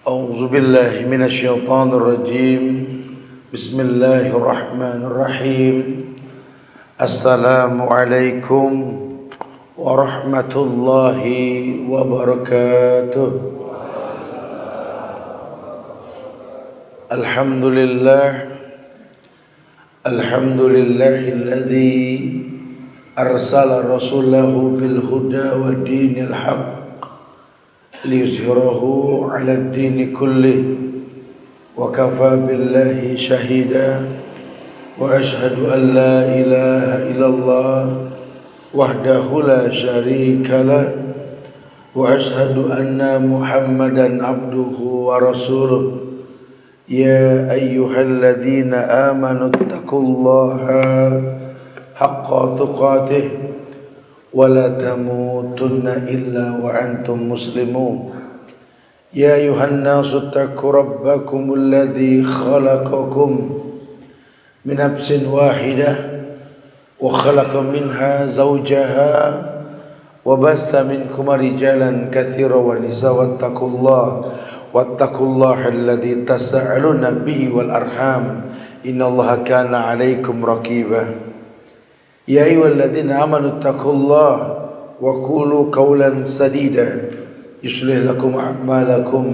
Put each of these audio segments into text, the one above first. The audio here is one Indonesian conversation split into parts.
أعوذ بالله من الشيطان الرجيم بسم الله الرحمن الرحيم السلام عليكم ورحمة الله وبركاته الحمد لله الذي أرسل رسوله بالهدى والدين الحق ليظهره على الدين كله وكفى بالله شهيدا وأشهد أن لا إله إلا الله وحده لا شريك له وأشهد أن محمدا عبده ورسوله يا أيها الذين آمنوا اتقوا الله حق تقاته ولا تموتن إلا وأنتم مسلمون يا أيها الناس اتقوا ربكم الذي خلقكم من نفس واحدة وخلق منها زوجها وبث منكما رجالا كثيرا ونساء واتقوا الله الذي تساءلون به والأرحام إن الله كان عليكم رقيبا يا أيها الذين آمنوا اتقوا الله وقولوا قولا سديدا يصلح لكم أعمالكم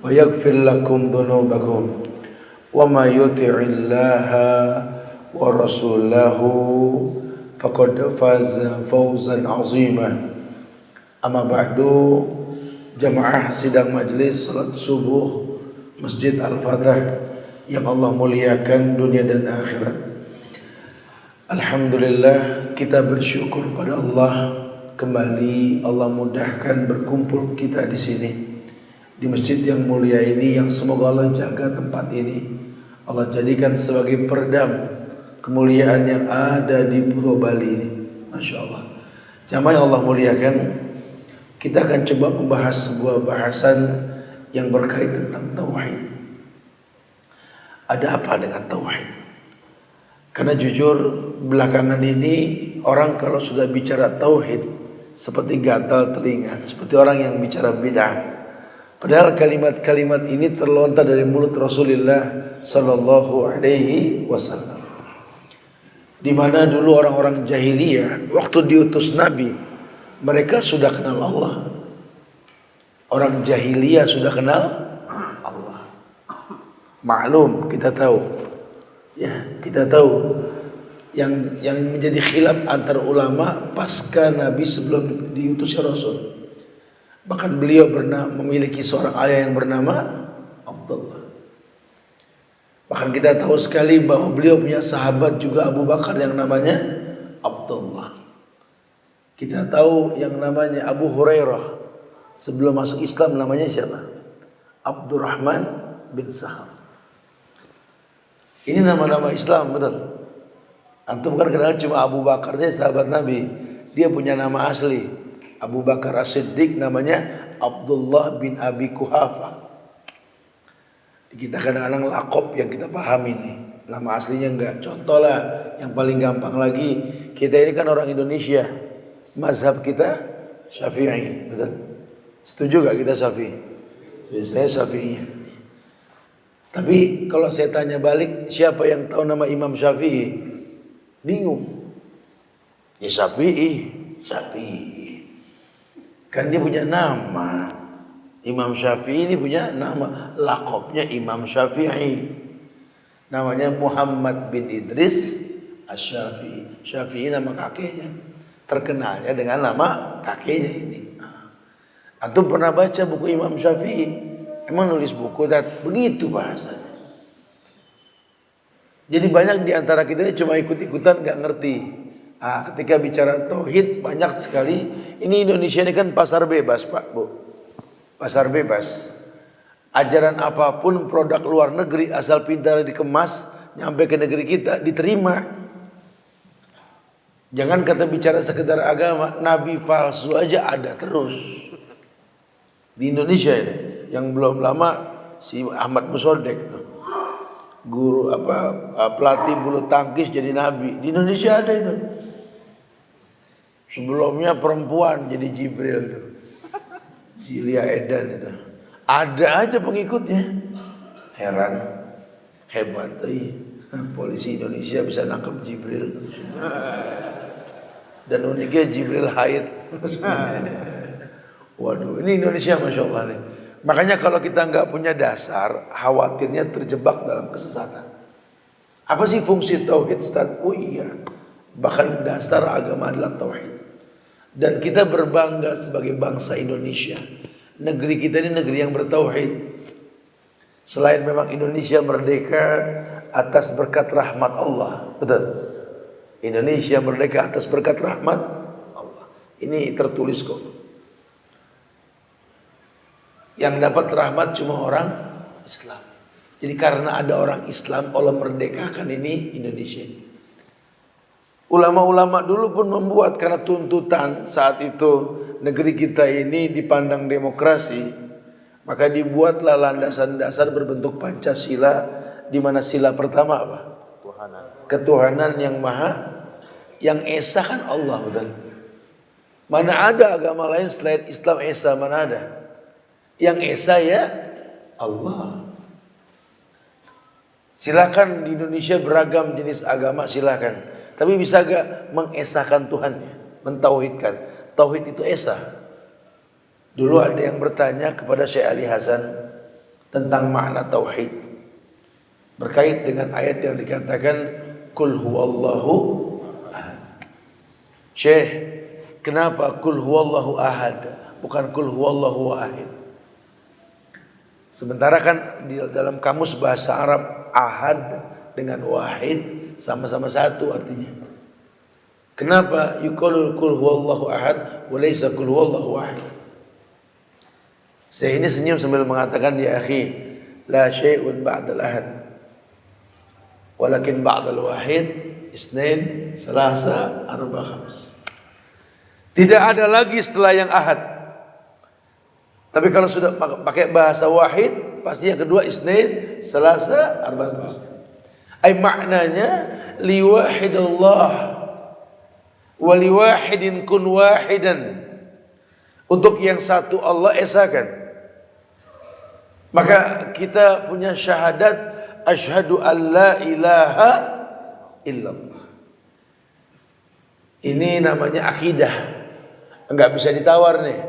ويغفر لكم ذنوبكم وما يطع الله ورسوله فقد فاز فوزا عظيما أما بعد jamaah sidang majelis salat subuh Masjid Al-Fatah yang Allah muliakan dunia dan akhirat. Alhamdulillah kita bersyukur pada Allah, kembali Allah mudahkan berkumpul kita di sini di masjid yang mulia ini, yang semoga Allah jaga tempat ini, Allah jadikan sebagai peredam kemuliaan yang ada di Pulau Bali ini. Masya Allah. Jamaah yang Allah muliakan, kita akan coba membahas sebuah bahasan yang berkait tentang tauhid. Ada apa dengan tauhid? Karena jujur belakangan ini orang kalau sudah bicara tauhid seperti gatal telinga, seperti orang yang bicara bid'ah. Padahal kalimat-kalimat ini terlontar dari mulut Rasulullah sallallahu alaihi wasallam. Di mana dulu orang-orang jahiliyah waktu diutus Nabi, mereka sudah kenal Allah. Orang jahiliyah sudah kenal Allah. Maklum, kita tahu. Ya, kita tahu yang menjadi khilaf antar ulama pasca Nabi sebelum diutusnya Rasul. Bahkan beliau memiliki seorang ayah yang bernama Abdullah. Bahkan kita tahu sekali bahwa beliau punya sahabat juga Abu Bakar yang namanya Abdullah. Kita tahu yang namanya Abu Hurairah sebelum masuk Islam namanya siapa? Abdurrahman bin Sakhar. Ini nama-nama Islam, betul. Antum kan kenal cuma Abu Bakar saja, sahabat Nabi. Dia punya nama asli. Abu Bakar As-Siddiq namanya Abdullah bin Abi Kuhafa. Kita kadang-kadang lakop yang kita pahami nih. Nama aslinya enggak. Contoh lah yang paling gampang lagi. Kita ini kan orang Indonesia. Mazhab kita Syafi'i, betul? Setuju gak kita Syafi'i? Saya Syafi'i. Tapi kalau saya tanya balik, siapa yang tahu nama Imam Syafi'i? Bingung. Ya Syafi'i. Kan dia punya nama. Imam Syafi'i ini punya nama. Lakopnya Imam Syafi'i. Namanya Muhammad bin Idris Asy-Syafi'i. Syafi'i nama kakeknya. Terkenalnya dengan nama kakeknya ini. Antum pernah baca buku Imam Syafi'i? Emang nulis buku dan begitu bahasanya. Jadi banyak di antara kita ini cuma ikut-ikutan gak ngerti. Ketika bicara tauhid banyak sekali. Ini Indonesia ini kan pasar bebas Pak Bu. Pasar bebas. Ajaran apapun produk luar negeri asal pintar dikemas nyampe ke negeri kita diterima. Jangan kata bicara sekedar agama, nabi palsu aja ada terus. Di Indonesia ini yang belum lama si Ahmad Musodek tuh, guru pelatih bulu tangkis jadi nabi. Di Indonesia ada itu. Sebelumnya perempuan jadi Jibril tuh. Cilia Edan itu. Ada aja pengikutnya. Heran, hebat polisi Indonesia bisa nangkep Jibril. Dan uniknya Jibril haid. Waduh, ini Indonesia Masya Allah nih. Makanya kalau kita nggak punya dasar, khawatirnya terjebak dalam kesesatan. Apa sih fungsi tauhid, Ustaz? Oh iya, bahkan dasar agama adalah tauhid. Dan kita berbangga sebagai bangsa Indonesia. Negeri kita ini negeri yang bertauhid. Selain memang Indonesia merdeka atas berkat rahmat Allah, betul. Indonesia merdeka atas berkat rahmat Allah. Ini tertulis kok. Yang dapat rahmat cuma orang Islam. Jadi karena ada orang Islam, Allah merdekakan ini Indonesia. Ulama-ulama dulu pun membuat, karena tuntutan saat itu negeri kita ini dipandang demokrasi, maka dibuatlah landasan dasar berbentuk Pancasila, di mana sila pertama apa? Ketuhanan yang maha, yang esa kan Allah, betul. Mana ada agama lain selain Islam esa, mana ada? Yang esa ya Allah. Silakan di Indonesia beragam jenis agama, silakan. Tapi bisa gak mengesahkan Tuhannya, mentauhidkan? Tauhid itu esa. Dulu ada yang bertanya kepada Syekh Ali Hasan tentang makna tauhid, berkait dengan ayat yang dikatakan Qul huwallahu ahad. Syekh, kenapa Qul huwallahu ahad, bukan Qul huwallahu wahid? Sementara kan di dalam kamus bahasa Arab ahad dengan wahid sama-sama satu artinya. Kenapa yuqalu qul huwallahu ahad wa laysa qul huwallahu wahid? Saya ini senyum sambil mengatakan, ya akhi, la syai'un ba'dal ahad walakin ba'dal wahid isnain salasa arba khams. Tidak ada lagi setelah yang ahad. Tapi kalau sudah pakai bahasa wahid, pasti yang kedua isnain, salasa, arba, seterusnya. Ay maknanya liwahidillah wa liwahidin kun wahidan. Untuk yang satu Allah esakan. Maka kita punya syahadat asyhadu an la ilaha illallah. Ini namanya akidah. Enggak bisa ditawar nih.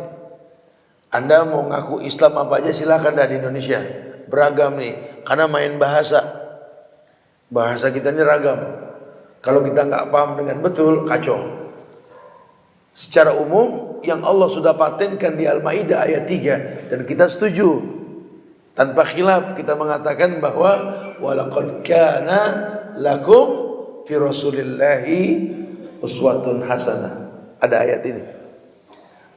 Anda mau ngaku Islam apa aja silahkan dah di Indonesia. Beragam nih. Karena main bahasa. Bahasa kita ini ragam. Kalau kita nggak paham dengan betul, kacau. Secara umum yang Allah sudah patenkan di Al-Maidah ayat 3. Dan kita setuju. Tanpa khilaf kita mengatakan bahwa walaqad kana lakum fi rasulillahi uswatun hasanah. Ada ayat ini.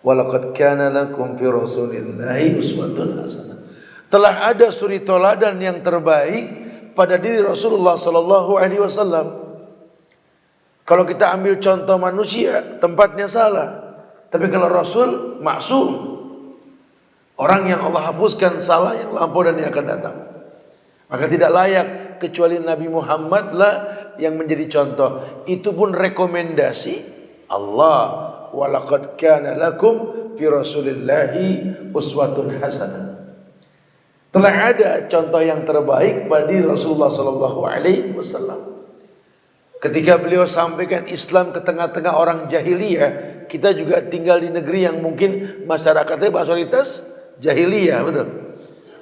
Walaqad kana lakum fi rasulillahi uswatun hasanah. Telah ada suri teladan yang terbaik pada diri Rasulullah sallallahu alaihi wasallam. Kalau kita ambil contoh manusia, tempatnya salah. Tapi kalau Rasul maksum, orang yang Allah hapuskan salah yang lampau dan yang akan datang. Maka tidak layak kecuali Nabi Muhammad lah yang menjadi contoh. Itu pun rekomendasi Allah. Walaqad kana lakum fi rasulillahi uswatun hasanah. Telah ada contoh yang terbaik pada Rasulullah sallallahu alaihi wasallam. Ketika beliau sampaikan Islam ke tengah-tengah orang jahiliyah, kita juga tinggal di negeri yang mungkin masyarakatnya mayoritas jahiliyah, betul.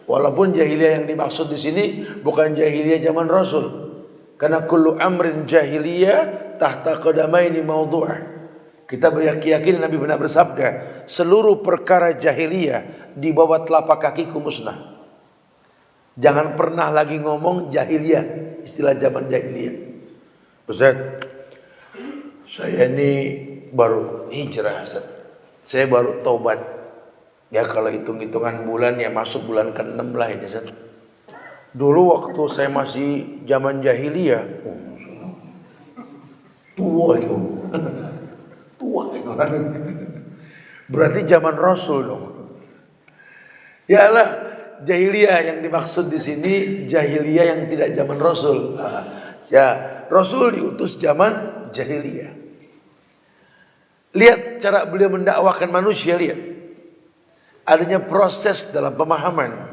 Walaupun jahiliyah yang dimaksud di sini bukan jahiliyah zaman Rasul. Karena kullu amrin jahiliyah tahta qadamaini mawdu'ah. Kita berkeyakinan Nabi benar bersabda, seluruh perkara jahiliyah di bawah telapak kakiku musnah. Jangan pernah lagi ngomong jahiliyah, istilah zaman jahiliyah. Ustaz, saya ini baru hijrah, Ustaz. Saya baru taubat. Ya kalau hitung-hitungan bulan ya masuk bulan ke-6 lah ini, Ustaz. Dulu waktu saya masih zaman jahiliyah, tua itu. Tua itu orang. Berarti zaman Rasul dong. Ya Allah, jahiliyah yang dimaksud di sini jahiliyah yang tidak zaman Rasul. Ya, Rasul diutus zaman jahiliyah. Lihat cara beliau mendakwakan manusia, lihat. adanya proses dalam pemahaman.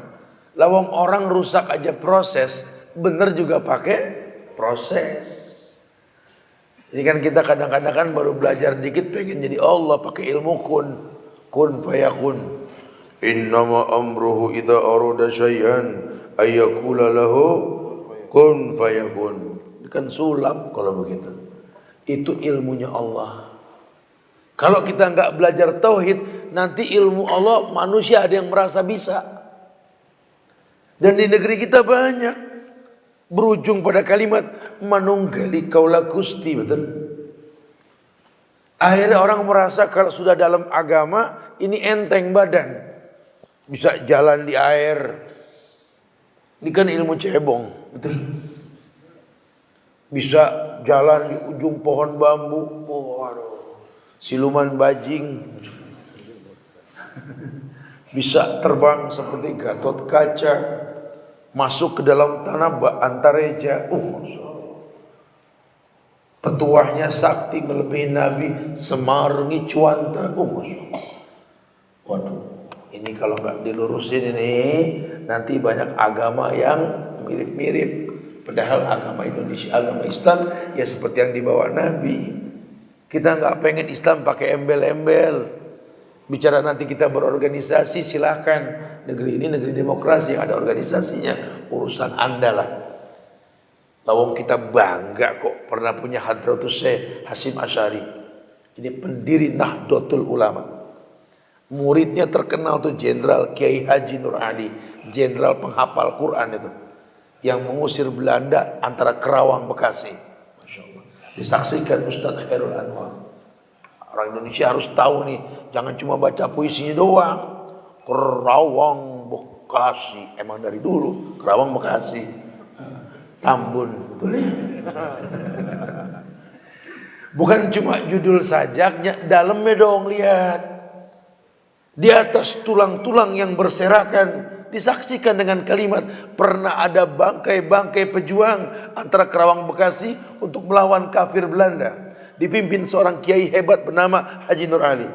Lawang orang rusak aja proses, bener juga pakai proses. Ini kan kita kadang-kadang kan baru belajar dikit pengen jadi Allah pakai ilmu kun fayakun. Innama amruhu idza arada syai'an ayyakula lahu kun fayakun. Kan sulap kalau begitu. Itu ilmunya Allah. Kalau kita nggak belajar tauhid, nanti ilmu Allah manusia ada yang merasa bisa. Dan di negeri kita banyak berujung pada kalimat manunggali kaula Gusti, betul? Akhirnya orang merasa kalau sudah dalam agama ini enteng badan. Bisa jalan di air. Ini kan ilmu cebong, betul? Bisa jalan di ujung pohon bambu. Oh, aduh. Siluman bajing. Bisa terbang seperti Gatot Kaca. Masuk ke dalam tanah Antareja. Petuahnya sakti melebihi Nabi. Semarngi Cuanta. Waduh, ini kalau nggak dilurusin ini nanti banyak agama yang mirip-mirip. Padahal agama Indonesia, agama Islam ya seperti yang dibawa Nabi. Kita nggak pengen Islam pakai embel-embel. Bicara nanti kita berorganisasi, silahkan. Negeri ini negeri demokrasi yang ada organisasinya. Urusan Anda lah. Lawang kita bangga kok pernah punya Hadratus Syekh Hasyim Asy'ari. Ini pendiri Nahdlatul Ulama. Muridnya terkenal tuh Jenderal Kiai Haji Nur Ali, jenderal penghafal Quran itu, yang mengusir Belanda antara Kerawang Bekasi. Masya Allah. Disaksikan Ustadz Khairul Anwar. Orang Indonesia harus tahu nih, jangan cuma baca puisinya doang. Kerawang Bekasi, emang dari dulu Kerawang Bekasi, Tambun, betul ya? Bukan cuma judul sajaknya, dalamnya dong lihat. Di atas tulang-tulang yang berserakan disaksikan dengan kalimat pernah ada bangkai-bangkai pejuang antara Kerawang Bekasi untuk melawan kafir Belanda. Dipimpin seorang kiai hebat bernama Haji Nur Ali.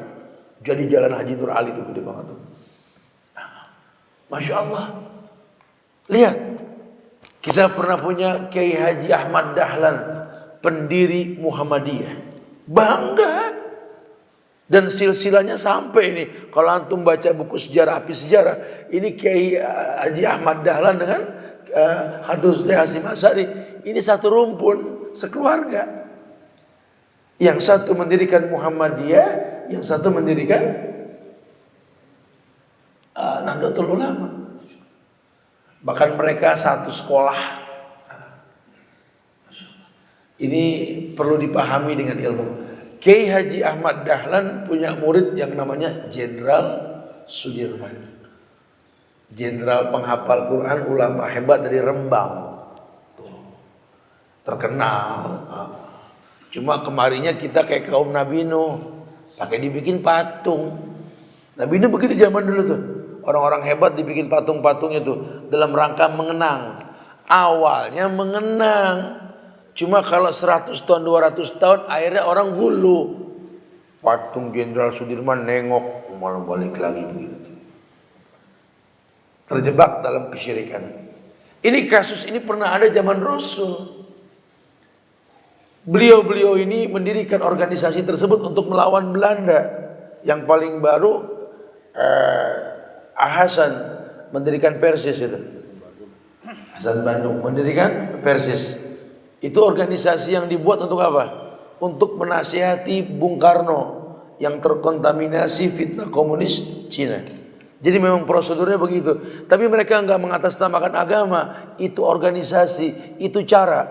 Jadi jalan Haji Nur Ali itu gede banget tuh. Masya Allah. Lihat. Kita pernah punya Kiai Haji Ahmad Dahlan. Pendiri Muhammadiyah. Bangga. Dan silsilahnya sampai ini. Kalau antum baca buku sejarah, api sejarah. Ini Kiai Haji Ahmad Dahlan dengan Hadratus Hasyim Asy'ari. Ini satu rumpun, sekeluarga. Yang satu mendirikan Muhammadiyah, yang satu mendirikan Nahdlatul Ulama. Bahkan mereka satu sekolah. Ini perlu dipahami dengan ilmu. Kiai Haji Ahmad Dahlan punya murid yang namanya Jenderal Sudirman. Jenderal penghafal Quran, ulama hebat dari Rembang. Terkenal. Cuma kemarinya kita kayak kaum Nabi Nuh, pakai dibikin patung. Nabi Nuh begitu zaman dulu tuh. Orang-orang hebat dibikin patung-patungnya tuh dalam rangka mengenang. Awalnya mengenang. Cuma kalau 100 tahun, 200 tahun akhirnya orang gulu. Patung Jenderal Sudirman nengok, malah balik lagi begitu. Terjebak dalam kesyirikan. Ini kasus ini pernah ada zaman Rasul. Beliau-beliau ini mendirikan organisasi tersebut untuk melawan Belanda. Yang paling baru Hasan mendirikan Persis itu. Hasan Bandung mendirikan Persis. Itu organisasi yang dibuat untuk apa? Untuk menasihati Bung Karno yang terkontaminasi fitnah komunis Cina. Jadi memang prosedurnya begitu. Tapi mereka enggak mengatasnamakan agama. Itu organisasi, itu cara.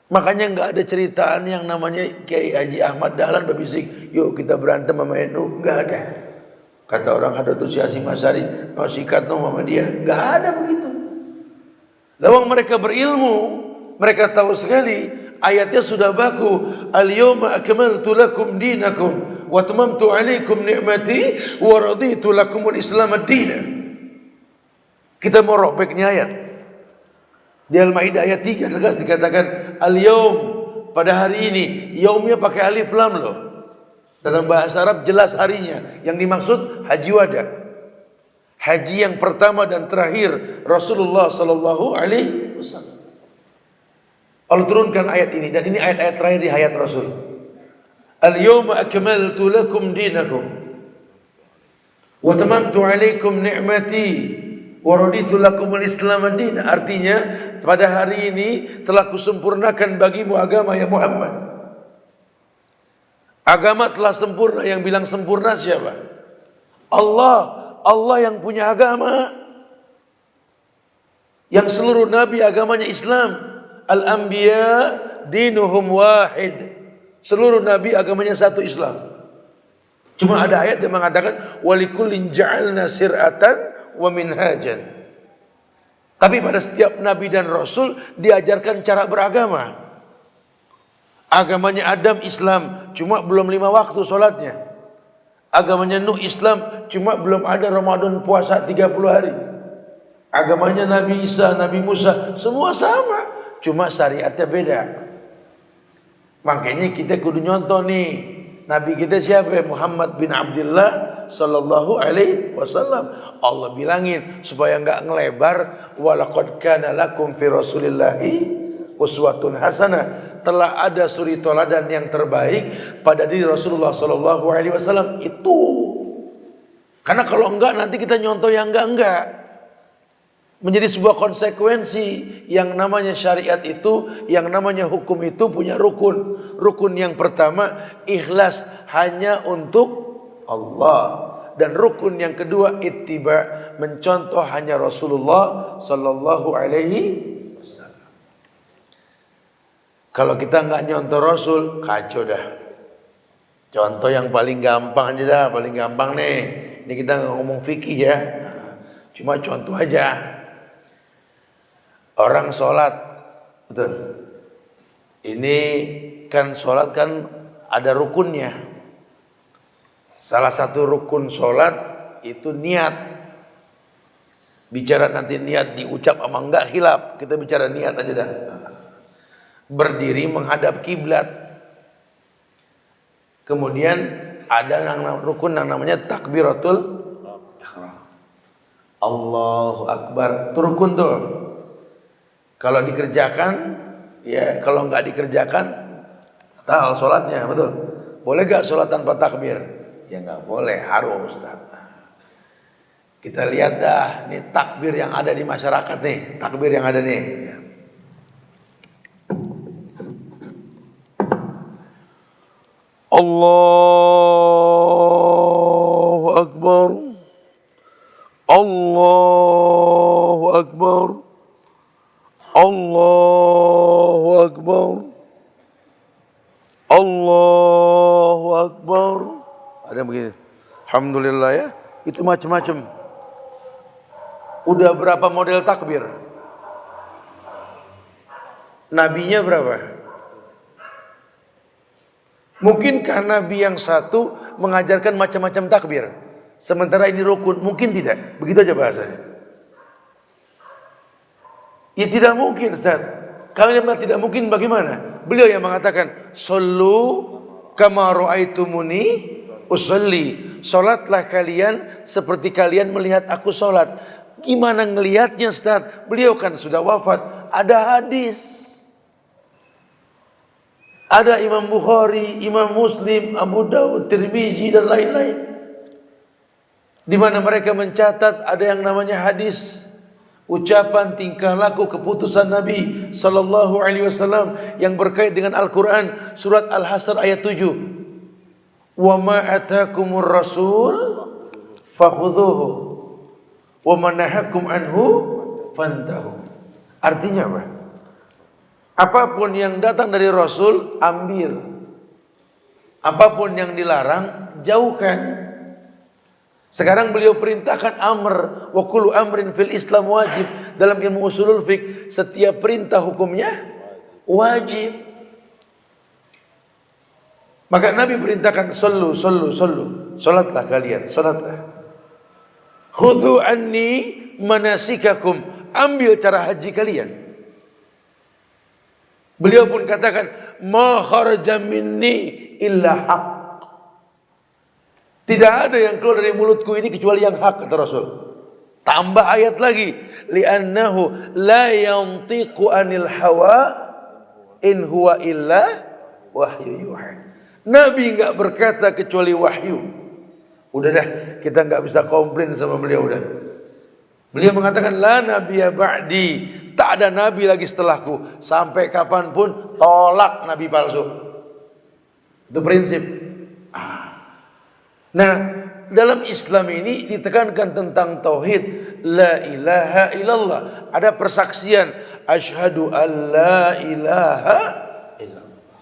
Makanya nggak ada ceritaan yang namanya Kiai Haji Ahmad Dahlan berbisik, yuk kita berantem sama NU, nggak ada. Kata orang Hadratus Hasyim Asy'ari, no sikat no sama dia, nggak ada begitu. Lawang mereka berilmu, mereka tahu sekali ayatnya sudah baku. Al-yawma akmaltu lakum dinakum wa atmamtu 'alaikum ni'mati wa raditu lakumul Islam ad-din. Kita mau robeknya ayat. Di Al-Maidah ayat 3 tegas dikatakan al-yaum, pada hari ini. Yaumnya pakai alif lam loh. Dalam bahasa Arab jelas harinya. Yang dimaksud Haji Wada. Haji yang pertama dan terakhir Rasulullah sallallahu alaihi wasallam. Allah turunkan ayat ini, dan ini ayat-ayat terakhir di hayat Rasul. Al-yawma akmaltu lakum dinakum wa tamamtu alaikum ni'mati wa raditu lakum al-islam din. Artinya, pada hari ini telah kusempurnakan bagimu agama ya Muhammad. Agama telah sempurna. Yang bilang sempurna siapa? Allah. Allah yang punya agama. Yang seluruh nabi agamanya Islam. Al-anbiya dinuhum wahid. Seluruh nabi agamanya satu, Islam. Cuma ada ayat yang mengatakan walikullin ja'alna sir'atan wa minhajan. Tapi pada setiap nabi dan rasul diajarkan cara beragama. Agamanya Adam Islam, cuma belum 5 waktu sholatnya. Agamanya Nuh Islam, cuma belum ada Ramadan puasa 30 hari. Agamanya Nabi Isa, Nabi Musa, semua sama, cuma syariatnya beda. Makanya kita kudu nyontoh nih. Nabi kita siapa? Muhammad bin Abdullah sallallahu alaihi wasallam. Allah bilangin supaya enggak ngelebar, walaqad kana lakum fi rasulillahi uswatun hasanah. Telah ada suri toladan yang terbaik pada diri Rasulullah sallallahu alaihi wasallam itu. Karena kalau enggak nanti kita nyontoh yang enggak. Menjadi sebuah konsekuensi. Yang namanya syariat itu, yang namanya hukum itu punya rukun. Rukun yang pertama, ikhlas hanya untuk Allah. Dan rukun yang kedua, ittiba, mencontoh hanya Rasulullah sallallahu alaihi wasallam. Kalau kita nggak nyontoh Rasul, kacau dah. Contoh yang paling gampang aja dah, paling gampang nih. Ini kita nggak ngomong fikih ya, cuma contoh aja. Orang sholat, betul. Ini kan sholat kan ada rukunnya. Salah satu rukun sholat itu niat. Bicara nanti niat diucap sama enggak khilaf. Kita bicara niat aja dah. Berdiri menghadap kiblat. Kemudian ada rukun yang namanya takbiratul ihram. Allahu Akbar. Itu rukun tuh. Kalau dikerjakan, ya kalau nggak dikerjakan, batal sholatnya, betul. Boleh gak sholat tanpa takbir? Ya nggak boleh, harus. Kita lihat dah, nih takbir yang ada di masyarakat nih, takbir yang ada nih. Allahu Akbar, Allahu Akbar, Allahu Akbar, Allahu Akbar. Ada yang begini. Alhamdulillah ya. Itu macam-macam. Udah berapa model takbir? Nabinya berapa? Mungkinkah Nabi yang satu mengajarkan macam-macam takbir? Sementara ini rukun. Mungkin tidak. Begitu aja bahasanya. Ya tidak mungkin, Ustaz. Kalau tidak mungkin bagaimana? Beliau yang mengatakan, "Shollu kama ra'aitumuni usolli." Salatlah kalian seperti kalian melihat aku salat. Gimana ngelihatnya, Ustaz? Beliau kan sudah wafat. Ada hadis. Ada Imam Bukhari, Imam Muslim, Abu Dawud, Tirmizi dan lain-lain. Di mana mereka mencatat ada yang namanya hadis, ucapan, tingkah laku, keputusan Nabi sallallahu alaihi wasallam yang berkait dengan Al-Qur'an, surat Al-Hasr ayat 7. Wa ma atakumur rasul fakhudhuhu wa ma nahakum anhu fantahu. Artinya apa? Apapun yang datang dari Rasul, ambil. Apapun yang dilarang, jauhkan. Sekarang beliau perintahkan amr, wa kullu amrin fil Islam wajib. Dalam ilmu usulul fiqh, setiap perintah hukumnya wajib. Maka Nabi perintahkan sallu. Salatlah kalian, salatlah. Khudhu anni manasikakum. Ambil cara haji kalian. Beliau pun katakan, ma kharaja minni illa haq. Tidak ada yang keluar dari mulutku ini kecuali yang hak, kata Rasul. Tambah ayat lagi, li'annahu la yantiqu anil hawa in huwa illa wahyu yuha. Nabi enggak berkata kecuali wahyu. Udah dah, kita enggak bisa komplain sama beliau udah. Beliau mengatakan la nabiyya ba'di, tak ada nabi lagi setelahku. Sampai kapanpun tolak nabi palsu. Itu prinsip. Nah, dalam Islam ini ditekankan tentang tauhid la ilaha illallah. Ada persaksian asyhadu an la ilaha illallah.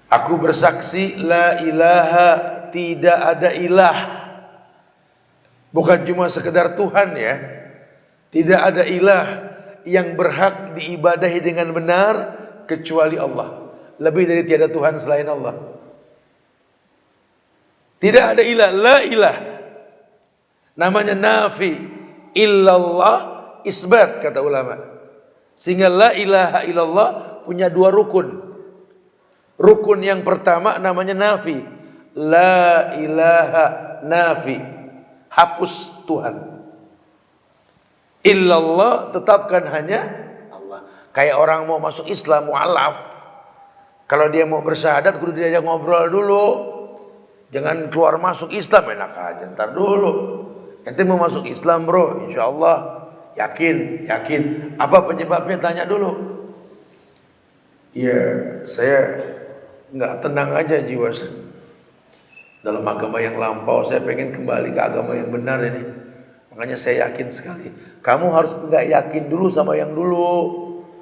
Aku bersaksi la ilaha, tidak ada ilah. Bukan cuma sekedar Tuhan ya. Tidak ada ilah yang berhak diibadahi dengan benar kecuali Allah. Lebih dari tiada Tuhan selain Allah. Tidak ada ilah, la ilah. Namanya nafi, illallah isbat kata ulama. Sehingga la ilaha illallah punya dua rukun. Rukun yang pertama namanya nafi. La ilaha nafi. Hapus Tuhan. Illallah tetapkan hanya Allah. Kayak orang mau masuk Islam mu'alaf. Kalau dia mau bersyahadat kudu diajak ngobrol dulu. Jangan keluar masuk Islam enak aja, ntar dulu. Ente mau masuk Islam bro, insya Allah. Yakin. Apa penyebabnya tanya dulu. Ya saya nggak tenang aja jiwa saya. Dalam agama yang lampau saya pengen kembali ke agama yang benar ini. Makanya saya yakin sekali. Kamu harus nggak yakin dulu sama yang dulu.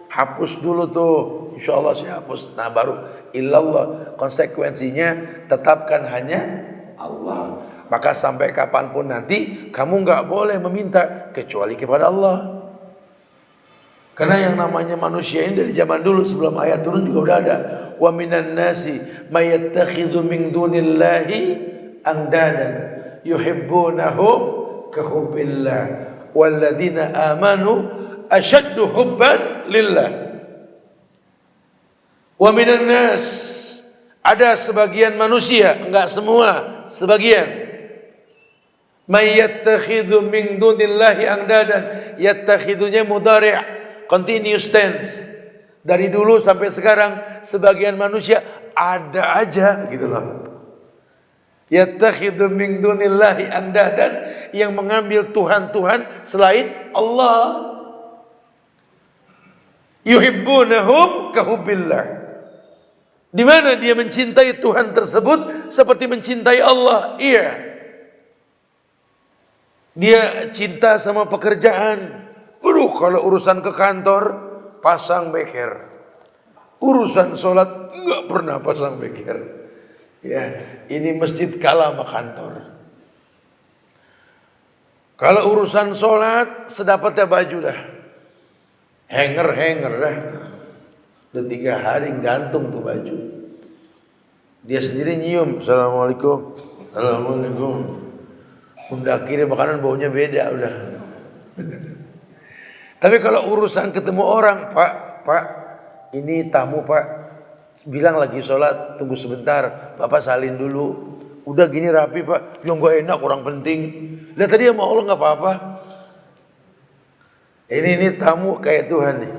Hapus dulu tuh. Insya Allah saya hapus. Nah baru illallah. Konsekuensinya tetapkan hanya Allah. Maka sampai kapanpun nanti kamu nggak boleh meminta kecuali kepada Allah. Karena yang namanya manusia ini dari zaman dulu sebelum ayat turun juga udah ada. Wa minan nasi may yattakhidhu min dunillahi andadan yuhibbunahum ka hubbillah walladzina amanu asyaddu hubban lillah. Wa minan nas, ada sebagian manusia, enggak semua, sebagian. May yattakhidhu min dunillahi andadan, yattakhidunya mudhari', continuous tense. Dari dulu sampai sekarang sebagian manusia ada aja gitu loh. Yattakhidhu min dunillahi andadan, yang mengambil Tuhan-Tuhan selain Allah. Yuhibbunahum ka hubbillah. Di mana dia mencintai Tuhan tersebut seperti mencintai Allah. Iya. Dia cinta sama pekerjaan. Waduh, kalau urusan ke kantor pasang beker. Urusan sholat enggak pernah pasang beker. Ya, ini masjid kalah sama kantor. Kalau urusan sholat sedapatnya baju dah. Hanger dah. Udah 3 hari gantung tuh baju. Dia sendiri nyium. Assalamualaikum. Assalamualaikum. Udah kirim makanan baunya beda udah. Tapi kalau urusan ketemu orang, Pak, ini tamu Pak. Bilang lagi sholat, tunggu sebentar. Bapak salin dulu. Udah gini rapi Pak. Yang gak enak, orang penting. Lihat tadi sama Allah gak apa-apa. Ini tamu kayak Tuhan nih.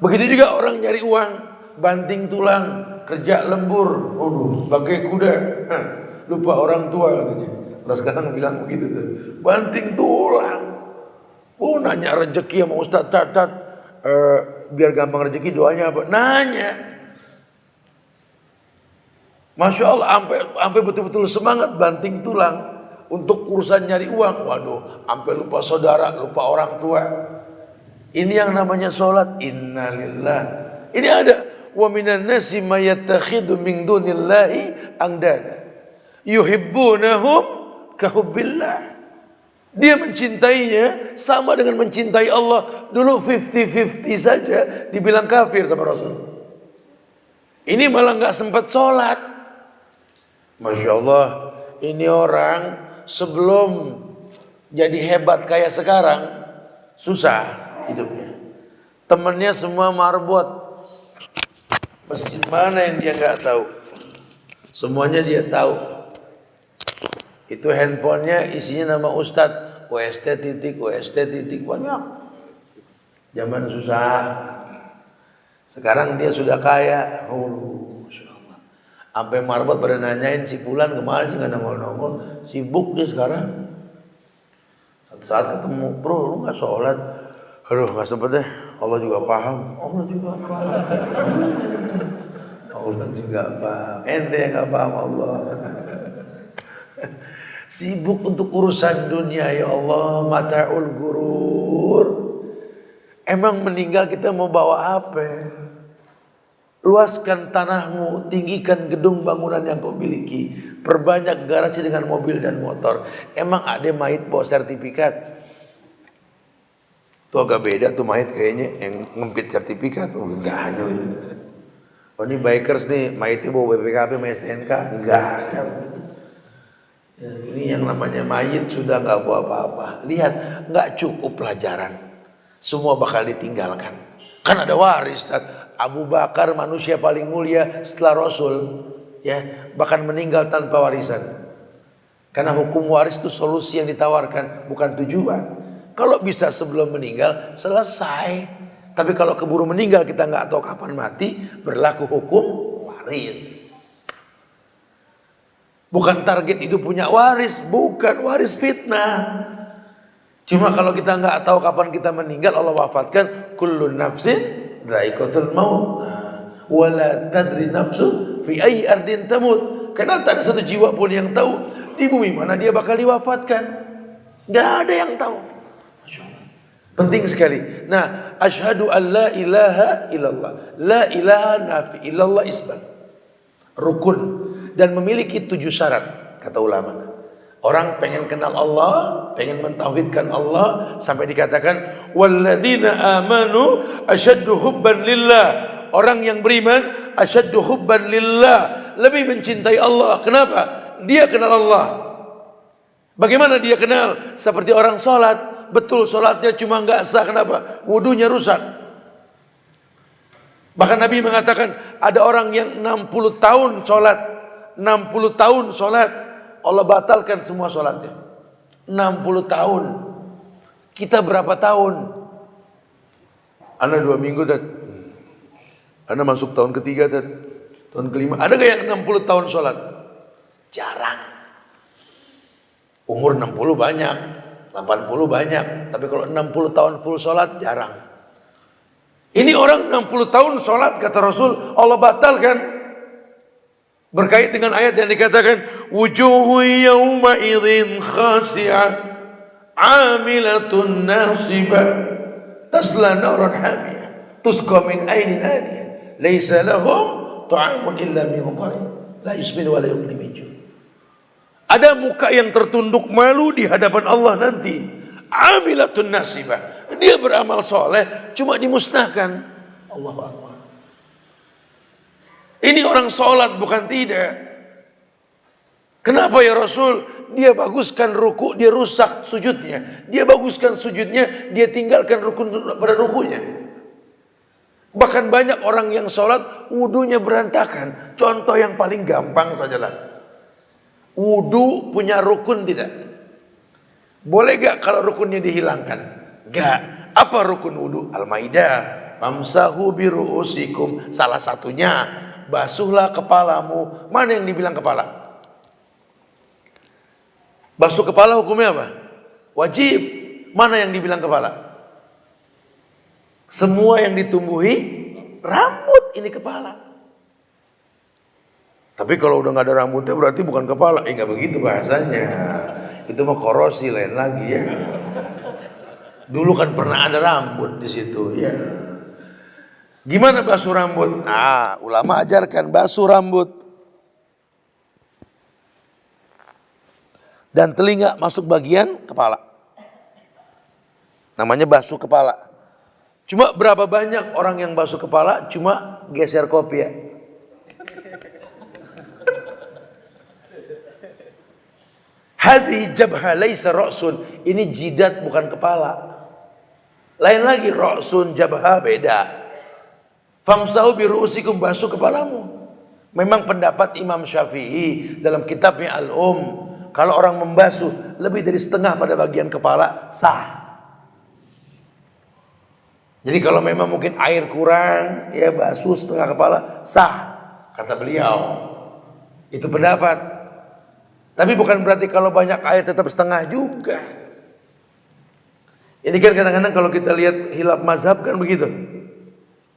Begitu juga orang nyari uang, banting tulang, kerja lembur, bagai kuda, lupa orang tua katanya. Orang sekarang bilang begitu tuh, banting tulang. Nanya rezeki sama Ustaz Cacat, biar gampang rezeki doanya apa? Nanya. Masya Allah, sampai betul-betul semangat banting tulang untuk urusan nyari uang. Waduh, sampai lupa saudara, lupa orang tua. Ini yang namanya sholat. Innalillah. Ini ada. Wa minan nasi may yattakhidhu min dunillahi andada yuhibbunahum ka hubbillah. Dia mencintainya sama dengan mencintai Allah. Dulu 50-50 saja dibilang kafir sama Rasul. Ini malah gak sempat sholat. Masya Allah. Ini orang sebelum jadi hebat kayak sekarang susah hidupnya. Temannya semua marbot. Masjid mana yang dia nggak tahu? Semuanya dia tahu. Itu handphonenya isinya nama Ustadz, UST titik banyak. Zaman susah. Sekarang dia sudah kaya. Sampai marbot pada nanyain si Fulan kemana sih nggak nongol-nongol. Sibuk dia sekarang. Satu saat ketemu, bro, lu nggak sholat? Aduh, nggak sempet deh. Allah juga paham. Allah juga paham. Ente yang nggak paham Allah. Sibuk untuk urusan dunia, ya Allah. Mata'ul gurur. Emang meninggal kita mau bawa apa? Luaskan tanahmu, tinggikan gedung bangunan yang kau miliki, perbanyak garasi dengan mobil dan motor. Emang ada mayit bawa sertifikat? Tuh agak beda tuh mayit kayaknya yang ngempit sertifikat. Oh enggak ada. Oh ini bikers nih, mayitnya bawa BPKB, sama STNK. Enggak ada. Ya, ini yang namanya mayit sudah enggak bawa apa-apa. Lihat, enggak cukup pelajaran. Semua bakal ditinggalkan. Kan ada waris. Abu Bakar manusia paling mulia setelah Rasul, ya, bahkan meninggal tanpa warisan. Karena hukum waris itu solusi yang ditawarkan, bukan tujuan. Kalau bisa sebelum meninggal selesai. Tapi kalau keburu meninggal kita nggak tahu kapan mati, berlaku hukum waris. Bukan target itu punya waris, bukan waris fitnah. Cuma kalau kita nggak tahu kapan kita meninggal, Allah wafatkan kullun nafsin dha'iqatul maut. Wala tadri nafsu fi ayyi ardin tamut. Karena tak ada satu jiwa pun yang tahu di bumi mana dia bakal diwafatkan. Enggak ada yang tahu. Penting sekali. Nah, asyhadu an la ilaha illallah. La ilaha nafi illallah isbat. Rukun dan memiliki 7 syarat kata ulama. Orang pengen kenal Allah, pengen mentauhidkan Allah, sampai dikatakan walladzina amanu asyaddu hubban lillah. Orang yang beriman asyaddu hubban lillah, lebih mencintai Allah. Kenapa? Dia kenal Allah. Bagaimana dia kenal? Seperti orang sholat, betul sholatnya cuma nggak sah. Kenapa? Wudunya rusak. Bahkan Nabi mengatakan ada orang yang 60 tahun sholat, 60 tahun sholat, Allah batalkan semua sholatnya. 60 tahun. Kita berapa tahun? Ana 2 minggu dan Ana masuk tahun ketiga dan tahun kelima. Ada gak yang 60 tahun sholat? Jarang. Umur 60 banyak, 80 banyak. Tapi kalau 60 tahun full sholat jarang. Ini orang 60 tahun sholat kata Rasul Allah batalkan. Berkait dengan ayat yang dikatakan wujuhu yawma idzin khasi'ah amilatun nasibah tasla naran hamiyah tusqa min ainin aniyah laisa lahum ta'amun illa min dharin la yusmin wa la yughni min ju'. Ada muka yang tertunduk malu di hadapan Allah nanti. Amilatun nasibah. Dia beramal soleh cuma dimusnahkan. Allahu Akbar. Ini orang sholat bukan tidak. Kenapa ya Rasul? Dia baguskan ruku, dia rusak sujudnya. Dia baguskan sujudnya, dia tinggalkan rukun pada rukunya. Bahkan banyak orang yang sholat, wudunya berantakan. Contoh yang paling gampang sajalah. Wudu punya rukun tidak? Boleh gak kalau rukunnya dihilangkan? Gak. Apa rukun wudu? Al-Maidah. Mamsahu biru'usikum. Salah satunya. Basuhlah kepalamu. Mana yang dibilang kepala? Basuh kepala hukumnya apa? Wajib. Mana yang dibilang kepala? Semua yang ditumbuhi rambut ini kepala. Tapi kalau udah nggak ada rambutnya berarti bukan kepala. Nggak begitu bahasanya. Itu mah korosi lain lagi ya. Dulu kan pernah ada rambut di situ ya. Gimana basuh rambut? Nah, ulama ajarkan basuh rambut. Dan telinga masuk bagian kepala. Namanya basuh kepala. Cuma berapa banyak orang yang basuh kepala cuma geser kopiah. Hadhi jabha laisa ra'sun. Ini jidat bukan kepala. Lain lagi ra'sun jabha beda. Famsahu biru'usikum, basuh kepalamu. Memang pendapat Imam Syafi'i dalam kitabnya Al-Um Kalau orang membasuh lebih dari setengah pada bagian kepala, sah. Jadi kalau memang mungkin air kurang, ya basuh setengah kepala, sah. Kata beliau. Itu pendapat. Tapi bukan berarti kalau banyak air tetap setengah juga. Ini kan kadang-kadang kalau kita lihat hilaf mazhab kan begitu.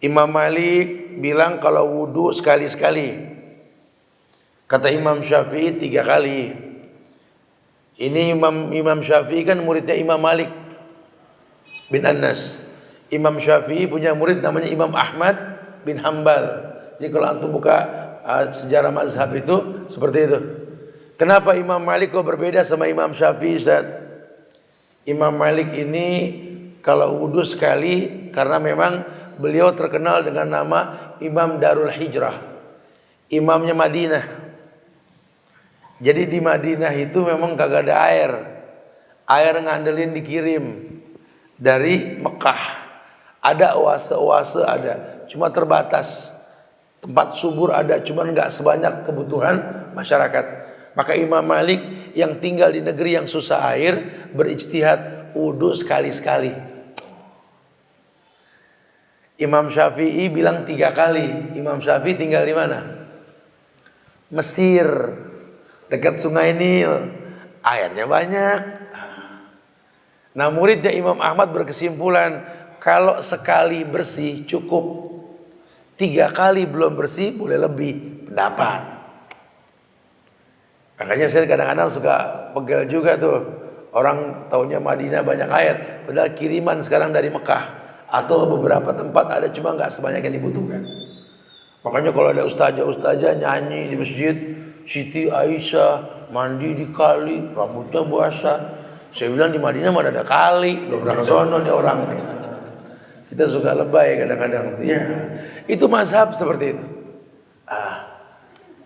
Imam Malik bilang kalau wudhu sekali-sekali. Kata Imam Syafi'i 3 kali. Ini Imam Syafi'i kan muridnya Imam Malik bin Anas. Imam Syafi'i punya murid namanya Imam Ahmad bin Hambal. Jadi kalau antum buka sejarah mazhab itu seperti itu. Kenapa Imam Malik kok berbeda sama Imam Syafi'i, Ustaz? Imam Malik ini kalau wudhu sekali karena memang beliau terkenal dengan nama Imam Darul Hijrah. Imamnya Madinah. Jadi di Madinah itu memang kagak ada air. Air ngandelin dikirim dari Mekah. Ada oase-oase ada, cuma terbatas. Tempat subur ada, cuma nggak sebanyak kebutuhan masyarakat. Maka Imam Malik yang tinggal di negeri yang susah air berijtihad wudhu sekali-sekali. Imam Syafi'i bilang 3 kali. Imam Syafi'i tinggal di mana? Mesir, dekat Sungai Nil, airnya banyak. Nah muridnya Imam Ahmad berkesimpulan kalau sekali bersih cukup, 3 kali belum bersih boleh lebih, pendapat. Makanya saya kadang-kadang suka pegel juga tuh. Orang taunya Madinah banyak air, padahal kiriman sekarang dari Mekah. Atau beberapa tempat ada cuma nggak sebanyak yang dibutuhkan. Makanya kalau ada ustazah nyanyi di masjid, Siti Aisyah mandi di kali, rambutnya basah. Saya bilang di Madinah mana ada kali, belum pernah ke sono nih orang. Kita suka lebay kadang-kadang. Ya, itu mazhab seperti itu.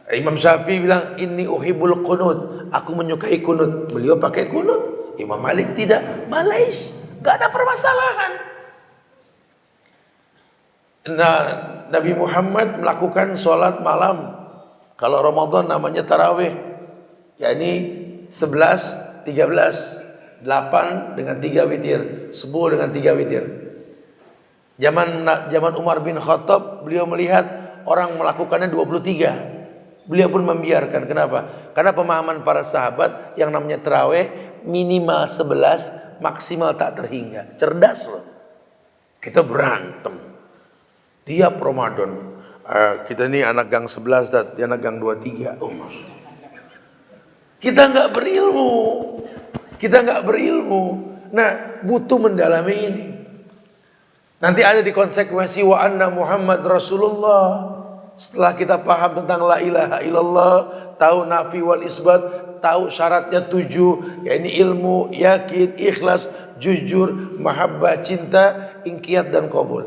Imam Syafi'i bilang inni uhibul qunut, aku menyukai kunut. Beliau pakai kunut. Imam Malik tidak, malais, nggak ada permasalahan. Nah, Nabi Muhammad melakukan sholat malam. Kalau Ramadan namanya tarawih, yakni 11, 13, 8 dengan 3 witir, 10 dengan 3 witir. Zaman Umar bin Khattab, beliau melihat orang melakukannya 23. Beliau pun membiarkan. Kenapa? Karena pemahaman para sahabat yang namanya tarawih minimal 11, maksimal tak terhingga. Cerdas loh. Kita berantem tiap Ramadan. Kita ini anak gang 11, dia anak gang 23. Oh, maksud. Kita nggak berilmu. Kita nggak berilmu. Nah, butuh mendalami ini. Nanti ada di konsekuensi wa anna Muhammad Rasulullah. Setelah kita paham tentang la ilaha illallah, tahu nafi wal isbat, tahu syaratnya 7, yakni ilmu, yakin, ikhlas, jujur, mahabbah, cinta, ingkiyat dan qabul.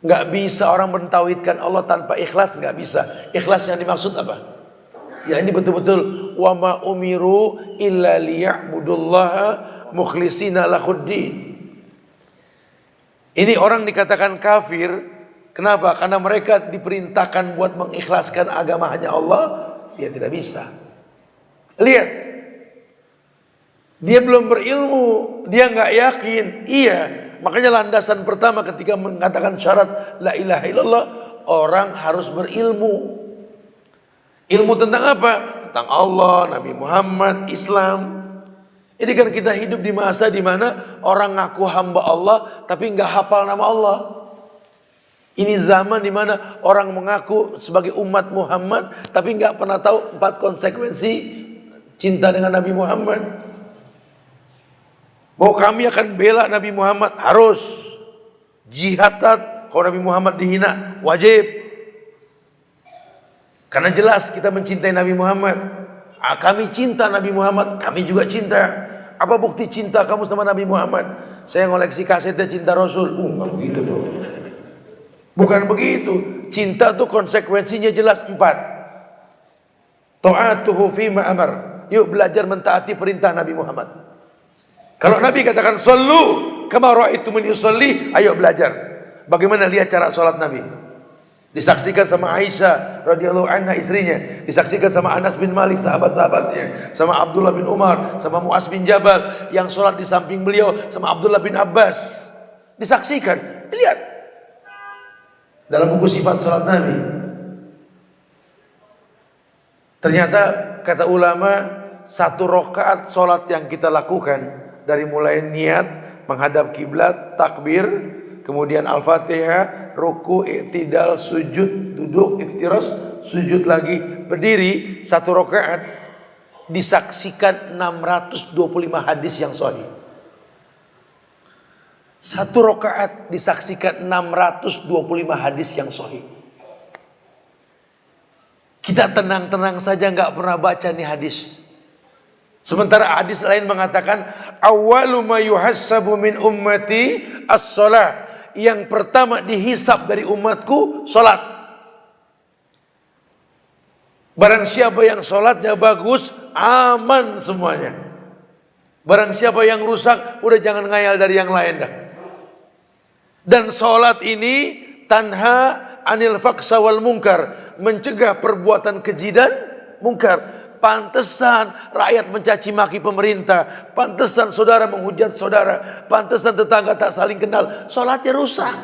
Nggak bisa orang mentauhidkan Allah tanpa ikhlas, nggak bisa. Ikhlas yang dimaksud apa? Ya ini betul-betul wa ma umiru illa liya'budullaha mukhlishina lahuddin. Ini orang dikatakan kafir. Kenapa? Karena mereka diperintahkan buat mengikhlaskan agama hanya Allah, dia tidak bisa. Lihat, dia belum berilmu, dia nggak yakin. Iya, makanya landasan pertama ketika mengatakan syarat la ilaha illallah, orang harus berilmu. Ilmu tentang apa? Tentang Allah, Nabi Muhammad, Islam. Ini kan kita hidup di masa di mana orang ngaku hamba Allah tapi nggak hafal nama Allah. Ini zaman di mana orang mengaku sebagai umat Muhammad tapi nggak pernah tahu 4 konsekuensi cinta dengan Nabi Muhammad. Bahwa kami akan bela Nabi Muhammad, harus jihad kalau Nabi Muhammad dihina, wajib. Karena jelas kita mencintai Nabi Muhammad. Kami cinta Nabi Muhammad, kami juga cinta. Apa bukti cinta kamu sama Nabi Muhammad? Saya ngoleksi kasetnya Cinta Rasul. Nggak begitu dong. Bukan begitu. Cinta tuh konsekuensinya jelas 4. Ta'atuhu fima amar. Yuk belajar mentaati perintah Nabi Muhammad. Kalau Nabi katakan sallu kama ra'aitumuni usolli, ayo belajar. Bagaimana lihat cara sholat Nabi? Disaksikan sama Aisyah radhiyallahu anha istrinya, disaksikan sama Anas bin Malik sahabat-sahabatnya, sama Abdullah bin Umar, sama Muaz bin Jabal yang sholat di samping beliau, sama Abdullah bin Abbas. Disaksikan, lihat dalam buku sifat sholat Nabi. Ternyata kata ulama, 1 rakaat sholat yang kita lakukan dari mulai niat menghadap kiblat, takbir, kemudian Al-Fatihah, ruku, i'tidal, sujud, duduk, iftiras, sujud lagi, berdiri, 1 rakaat disaksikan 625 hadis yang sahih. 1 rakaat disaksikan 625 hadis yang sahih. Kita tenang-tenang saja nggak pernah baca nih hadis. Sementara hadis lain mengatakan awwalu ma yuhassabu min ummati as-shalah. Yang pertama dihisab dari umatku salat. Barang siapa yang salatnya bagus, aman semuanya. Barang siapa yang rusak, udah jangan ngayal dari yang lain dah. Dan salat ini tanha anil faksa wal munkar, mencegah perbuatan keji dan mungkar. Pantesan rakyat mencaci maki pemerintah, pantesan saudara menghujat saudara, pantesan tetangga tak saling kenal, salatnya rusak.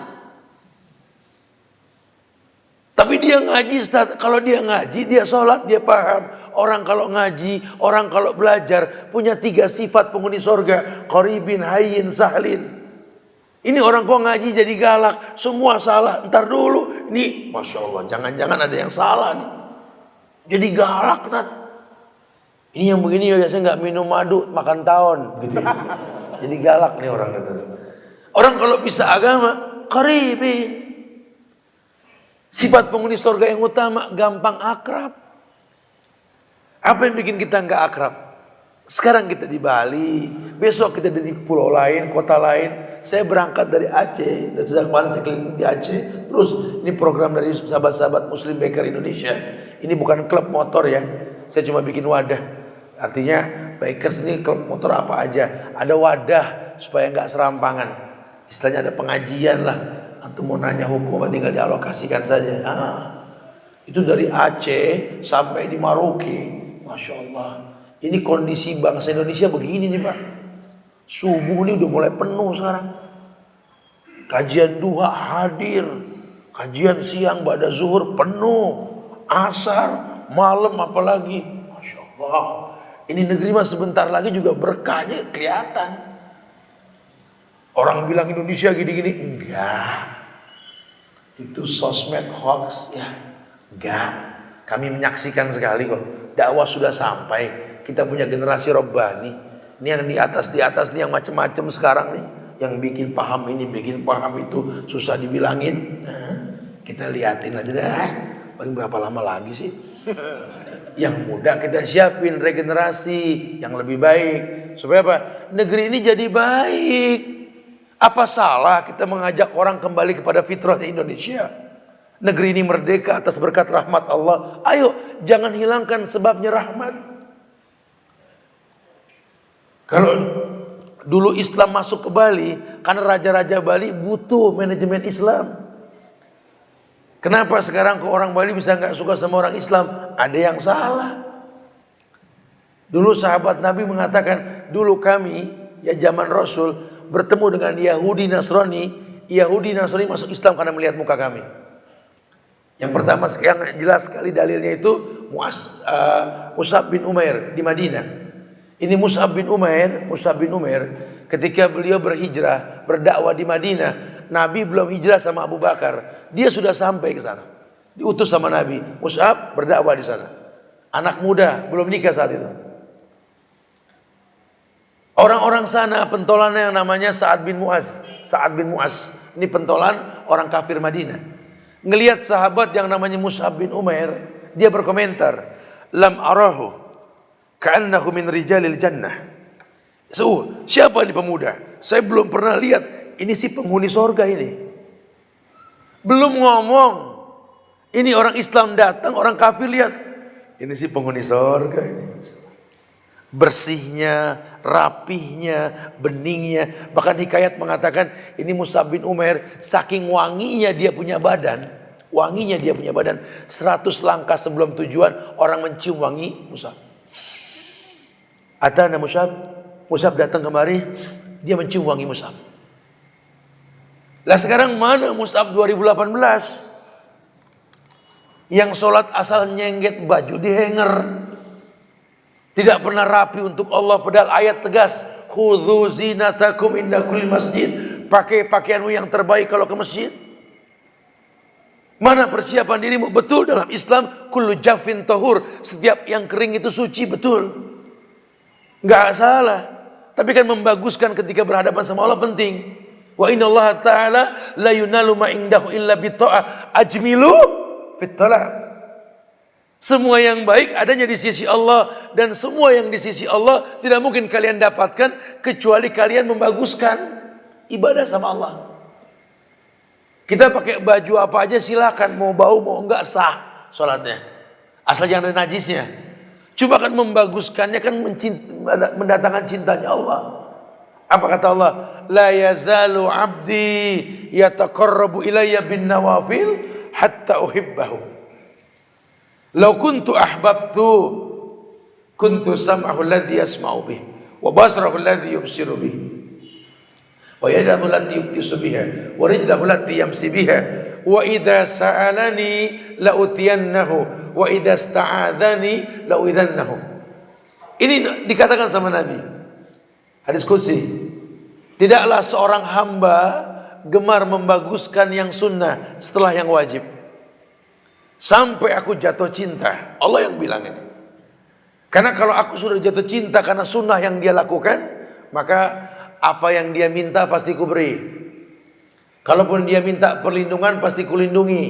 Tapi dia ngaji, Ustaz. Kalau dia ngaji, dia salat, dia paham. Orang kalau ngaji, orang kalau belajar punya 3 sifat penghuni surga, qaribin, hayyin, sahlin. Ini orang kok ngaji jadi galak, semua salah. Ntar dulu, ini Masya Allah, jangan-jangan ada yang salah nih. Jadi galak, Ustaz. Ini yang begini biasanya nggak minum madu, makan tahun, gitu. Jadi galak nih orang itu. Orang kalau bisa agama, qaribin. Sifat penghuni surga yang utama, gampang akrab. Apa yang bikin kita nggak akrab? Sekarang kita di Bali, besok kita di pulau lain, kota lain. Saya berangkat dari Aceh, dan sejak kemarin saya keliling di Aceh. Terus ini program dari sahabat-sahabat Muslim Baker Indonesia. Ini bukan klub motor ya, saya cuma bikin wadah. Artinya Bakers ini klub motor apa aja, ada wadah supaya nggak serampangan. Istilahnya ada pengajian lah. Antum mau nanya hukum tinggal dialokasikan saja. Itu dari Aceh sampai di Maroke. Masya Allah. Ini kondisi bangsa Indonesia begini nih Pak. Subuh ini udah mulai penuh sekarang. Kajian duha hadir. Kajian siang pada zuhur penuh. Asar, malam apalagi. Masya Allah. Ini negeri mah sebentar lagi juga berkahnya kelihatan. Orang bilang Indonesia gini-gini. Enggak. Itu sosmed hoax ya. Enggak. Kami menyaksikan sekali kok. Dakwah sudah sampai. Kita punya generasi Rabbani. Ini yang di atas nih yang macam-macam sekarang nih. Yang bikin paham ini, bikin paham itu. Susah dibilangin. Nah, kita liatin aja dah. Paling berapa lama lagi sih? Yang muda kita siapin regenerasi yang lebih baik. Supaya apa? Negeri ini jadi baik. Apa salah kita mengajak orang kembali kepada fitrah Indonesia? Negeri ini merdeka atas berkat rahmat Allah. Ayo, jangan hilangkan sebabnya rahmat. Kalau dulu Islam masuk ke Bali, karena raja-raja Bali butuh manajemen Islam. Kenapa sekarang kok orang Bali bisa nggak suka sama orang Islam? Ada yang salah. Dulu sahabat Nabi mengatakan, dulu kami ya zaman Rasul bertemu dengan Yahudi Nasrani. Yahudi Nasrani masuk Islam karena melihat muka kami. Yang pertama yang jelas sekali dalilnya itu Mus'ab bin Umair di Madinah. Ini Mus'ab bin Umair ketika beliau berhijrah, berdakwah di Madinah, Nabi belum hijrah sama Abu Bakar. Dia sudah sampai ke sana. Diutus sama Nabi. Mus'ab berdakwah di sana. Anak muda, belum nikah saat itu. Orang-orang sana pentolannya yang namanya Sa'ad bin Mu'az. Ini pentolan orang kafir Madinah. Ngelihat sahabat yang namanya Mus'ab bin Umair, dia berkomentar, "Lam arahu ka'annahu min rijalil jannah." Siapa ini pemuda? Saya belum pernah lihat. Ini si penghuni sorga ini. Belum ngomong. Ini orang Islam datang, orang kafir lihat. Ini si penghuni sorga ini. Bersihnya, rapihnya, beningnya. Bahkan hikayat mengatakan ini Mus'ab bin Umair, saking wanginya dia punya badan. Wanginya dia punya badan. 100 langkah sebelum tujuan orang mencium wangi Mus'ab. Atana Mus'ab. Mus'ab datang kemari, dia mencium wangi Mus'ab. Lah sekarang mana Mus'ab 2018? Yang sholat asal nyengget baju di hanger. Tidak pernah rapi untuk Allah, padahal ayat tegas, khudzu zinatakum inda kulli masjid. Pakai pakaianmu yang terbaik kalau ke masjid. Mana persiapan dirimu? Betul, dalam Islam kullu jafin tahur, setiap yang kering itu suci, betul. Enggak salah. Tapi kan membaguskan ketika berhadapan sama Allah penting. Wa innallaha ta'ala la yunalu ma indahu illa bitta'ah. Ajmilu fit talab. Semua yang baik adanya di sisi Allah, dan semua yang di sisi Allah tidak mungkin kalian dapatkan kecuali kalian membaguskan ibadah sama Allah. Kita pakai baju apa aja silakan, mau bau mau enggak sah sholatnya, asal jangan ada najisnya. Cuma kan membaguskannya kan mendatangkan cintanya Allah. Apa kata Allah? La yazalu abdi yataqarrabu ilayya bin nawafil hatta uhibbahu. Law kuntu ahbabtu kuntu sam'ahu alladhi yasma'u bih wa basarahu alladhi yubsiru bih wa yadahu allati yubtisu biha wa rijlahu allati yamsi biha wa idza sa'alani la utiyannahu wa idza sta'adzani la uidannahu. Ini dikatakan sama Nabi. Hadis qudsi. Tidaklah seorang hamba gemar membaguskan yang sunnah setelah yang wajib, sampai aku jatuh cinta. Allah yang bilang ini. Karena kalau aku sudah jatuh cinta karena sunnah yang dia lakukan, maka apa yang dia minta pasti kuberi. Kalaupun dia minta perlindungan pasti kulindungi.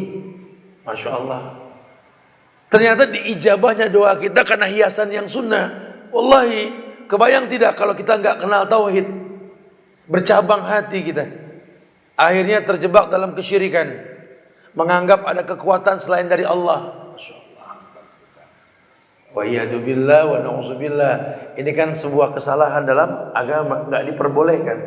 Masya Allah. Ternyata diijabahnya doa kita karena hiasan yang sunnah. Wallahi, kebayang tidak kalau kita nggak kenal tauhid, bercabang hati kita, akhirnya terjebak dalam kesyirikan, menganggap ada kekuatan selain dari Allah. Masya Allah. Wa iyadu billah wa na'udzubillah. Ini kan sebuah kesalahan dalam agama, nggak diperbolehkan.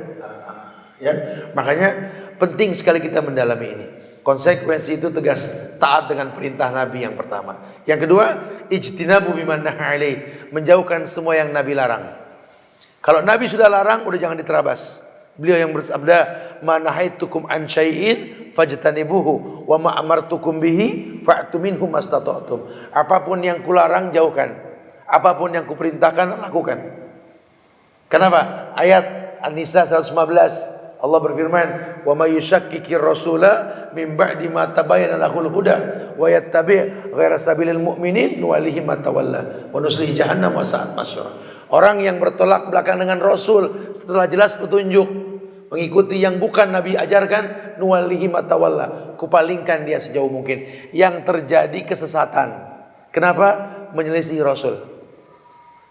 Ya, makanya penting sekali kita mendalami ini. Konsekuensi itu tegas, taat dengan perintah Nabi yang pertama. Yang kedua, ijtinabu biman naha alaih, menjauhkan semua yang Nabi larang. Kalau Nabi sudah larang, udah jangan diterabas. Beliau yang bersabda, "Ma nahaitukum an syai'in fajtanibuhu wa ma amartukum bihi fa'tu minhu mastata'tum." Apapun yang kularang jauhkan, apapun yang kuperintahkan lakukan. Kenapa? Ayat An-Nisa 115 Allah berfirman, "Wa may yushakkikir rasula min ba'di ma tabayyana lahul huda wa yattabi' ghaira sabilil mu'minin nuwallihi ma tawalla wa nuslihi jahannam wa sa'at masyara." Orang yang bertolak belakang dengan Rasul setelah jelas petunjuk, mengikuti yang bukan Nabi ajarkan, nuwallihi ma tawalla, kupalingkan dia sejauh mungkin. Yang terjadi kesesatan. Kenapa? Menyelisih Rasul.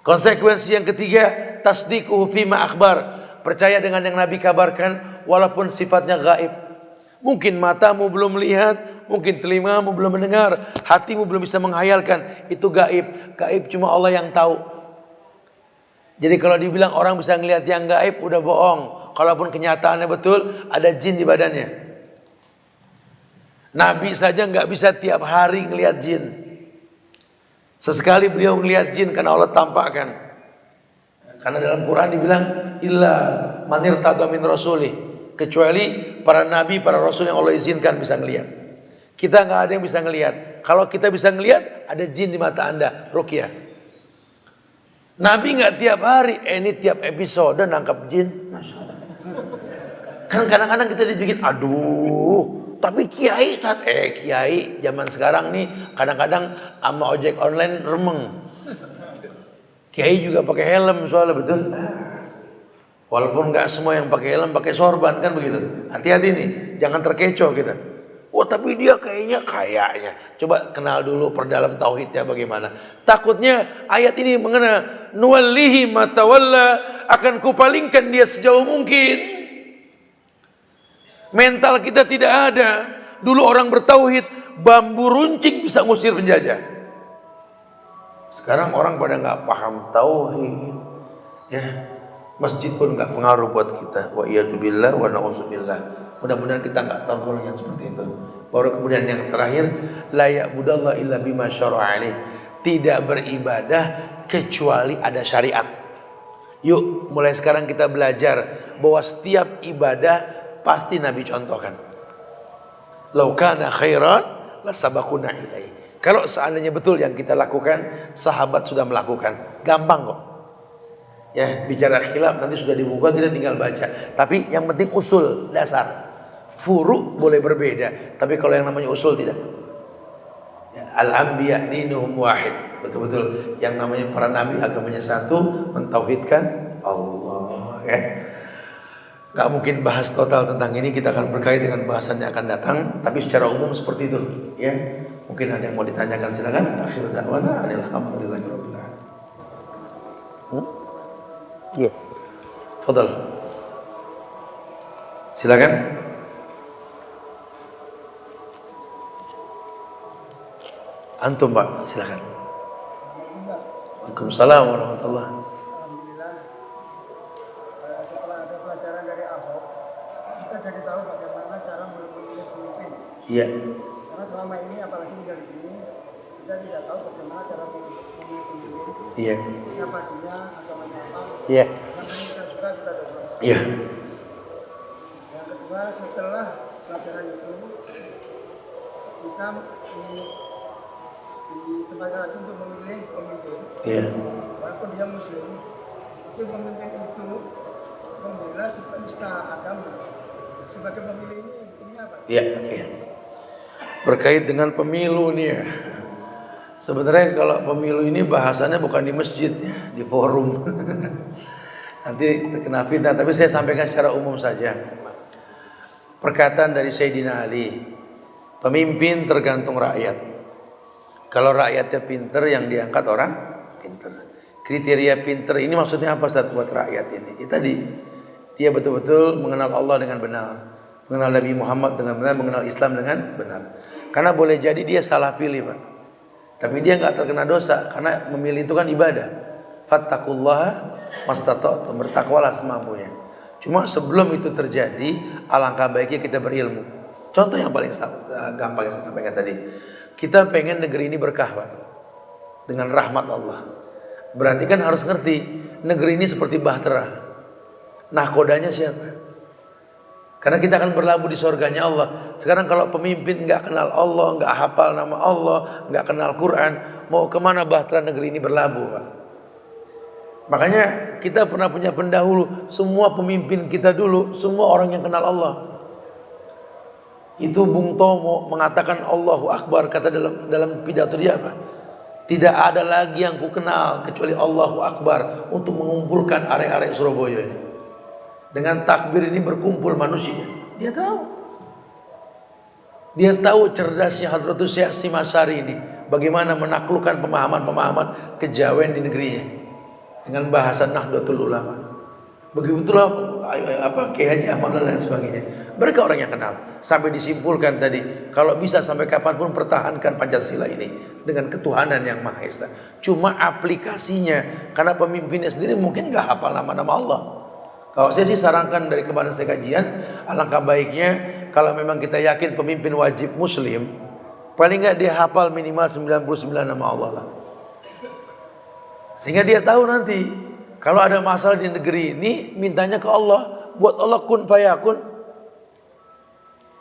Konsekuensi yang ketiga, tasdiquhu fima akhbar, percaya dengan yang Nabi kabarkan walaupun sifatnya gaib. Mungkin matamu belum melihat, mungkin telingamu belum mendengar, hatimu belum bisa menghayalkan, itu gaib. Gaib cuma Allah yang tahu. Jadi kalau dibilang orang bisa ngelihat yang gaib, udah bohong. Kalaupun kenyataannya betul, ada jin di badannya. Nabi saja nggak bisa tiap hari ngelihat jin. Sesekali beliau ngelihat jin karena Allah tampakkan. Karena dalam Quran dibilang illa manir tadha min rasulih, kecuali para nabi, para rasul yang Allah izinkan bisa ngelihat. Kita nggak ada yang bisa ngelihat. Kalau kita bisa ngelihat, ada jin di mata Anda, ruqyah. Nabi nggak tiap hari, ini tiap episode nangkap jin. Kan kadang-kadang kita dibikin, aduh, tapi kiai kiai zaman sekarang nih kadang-kadang sama ojek online remeng. Kiai juga pakai helm soalnya, betul. Walaupun nggak semua yang pakai helm pakai sorban kan begitu. Hati-hati nih, jangan terkecoh kita. Oh tapi dia kayaknya. Coba kenal dulu perdalam tauhidnya bagaimana. Takutnya ayat ini mengena nuwallihi ma tawalla, akan kupalingkan dia sejauh mungkin. Mental kita tidak ada. Dulu orang bertauhid, bambu runcing bisa ngusir penjajah. Sekarang orang pada nggak paham tauhid, ya masjid pun nggak pengaruh buat kita. Wa iyadu billah wa na'udzubillah. Mudah-mudahan kita nggak tahu golongan yang seperti itu. Baru kemudian yang terakhir, la ya'budallah illa bima syara'a alaih. Tidak beribadah kecuali ada syariat. Yuk, mulai sekarang kita belajar bahwa setiap ibadah pasti Nabi contohkan. Lau kana khairan lasabaquna ilaih. Kalau seandainya betul yang kita lakukan, sahabat sudah melakukan. Gampang kok. Ya, bicara khilaf nanti sudah dibuka, kita tinggal baca. Tapi yang penting usul, dasar. Furu boleh berbeda, tapi kalau yang namanya usul tidak. Ya, al-anbiya dinuhum wahid. Betul-betul yang namanya para nabi agamanya satu, mentauhidkan Allah, ya. Gak mungkin bahas total tentang ini, kita akan berkait dengan bahasan yang akan datang, tapi secara umum seperti itu, ya. Mungkin ada yang mau ditanyakan, silakan. Akhir da'wana alhamdulillahirabbil alamin. Iya. Fadal. Silakan. Antum Pak, silakan. Waalaikumsalam warahmatullahi. Alhamdulillah, setelah ada pelajaran dari Ahok, kita jadi tahu bagaimana cara memilih pemimpin. Iya. Karena selama ini apalagi tinggal di sini, kita tidak tahu bagaimana cara memilih pemimpin. Iya. Siapa dia, agamanya apa. Iya. Karena kita suka kita doa. Iya. Yang kedua, setelah pelajaran itu, kita ditempatkan lagi untuk memilih pemimpin. Iya. Walaupun dia muslim, itu pemimpin itu membela penista agama. Sebagai pemilih ini apa? Iya, oke. Berkait dengan pemilu nih ya. Sebenarnya kalau pemilu ini bahasannya bukan di masjid ya, di forum. Nanti terkena fitnah, tapi saya sampaikan secara umum saja. Perkataan dari Sayyidina Ali, pemimpin tergantung rakyat. Kalau rakyatnya pinter, yang diangkat orang pinter. Kriteria pinter ini maksudnya apa Ustaz buat rakyat ini? Ya tadi, dia betul-betul mengenal Allah dengan benar, mengenal Nabi Muhammad dengan benar, mengenal Islam dengan benar. Karena boleh jadi dia salah pilih Pak, tapi dia nggak terkena dosa karena memilih itu kan ibadah. Fattaqullaha mastata'tum, bertakwalah semampunya. Cuma sebelum itu terjadi, alangkah baiknya kita berilmu. Contoh yang paling gampang yang saya sampaikan tadi. Kita pengen negeri ini berkah Pak, dengan rahmat Allah. Berarti kan harus ngerti negeri ini seperti bahtera. Nahkodanya siapa? Karena kita akan berlabuh di surganya Allah. Sekarang kalau pemimpin nggak kenal Allah, nggak hafal nama Allah, nggak kenal Quran, mau kemana bahtera negeri ini berlabuh Pak? Makanya kita pernah punya pendahulu, semua pemimpin kita dulu, semua orang yang kenal Allah. Itu Bung Tomo mengatakan Allahu Akbar, kata dalam pidato dia apa? Tidak ada lagi yang ku kenal kecuali Allahu Akbar untuk mengumpulkan arek-arek Surabaya ini. Dengan takbir ini berkumpul manusia. Dia tahu. Dia tahu cerdasnya Hadratus Syekh Simasari ini, bagaimana menaklukkan pemahaman-pemahaman kejawen di negerinya dengan bahasa Nahdlatul Ulama. Begitulah Kiai Haji Ahmad dan lain sebagainya. Mereka orang yang kenal. Sampai disimpulkan tadi, kalau bisa sampai kapanpun pertahankan Pancasila ini dengan ketuhanan yang Maha Esa. Cuma aplikasinya, karena pemimpinnya sendiri mungkin nggak hafal nama-nama Allah. Kalau saya sih sarankan dari kemarin saya kajian, alangkah baiknya kalau memang kita yakin pemimpin wajib Muslim, paling nggak dia hafal minimal 99 nama Allah lah. Sehingga dia tahu nanti kalau ada masalah di negeri ini, mintanya ke Allah. Buat Allah kun fayakun.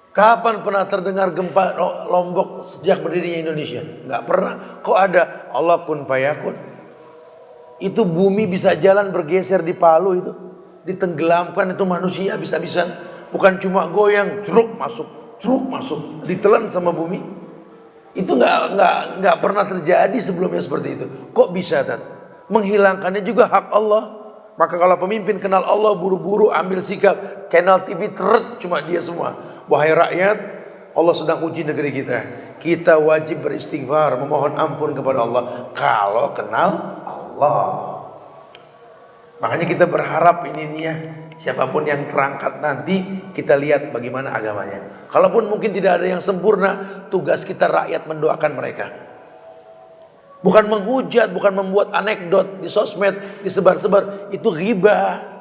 Kapan pernah terdengar gempa Lombok sejak berdirinya Indonesia? Nggak pernah. Kok ada Allah kun fayakun? Itu bumi bisa jalan bergeser di Palu itu. Ditenggelamkan itu manusia bisa-bisa. Bukan cuma goyang, truk masuk, ditelan sama bumi. Itu nggak pernah terjadi sebelumnya seperti itu. Kok bisa Tat? Menghilangkannya juga hak Allah. Maka kalau pemimpin kenal Allah, buru-buru ambil sikap. Channel TV teret cuma dia semua. Wahai rakyat, Allah sedang uji negeri kita. Kita wajib beristighfar, memohon ampun kepada Allah kalau kenal Allah. Makanya kita berharap ini nih ya, siapapun yang terangkat nanti, kita lihat bagaimana agamanya. Kalaupun mungkin tidak ada yang sempurna, tugas kita rakyat mendoakan mereka. Bukan menghujat, bukan membuat anekdot di sosmed, disebar-sebar, itu ghibah.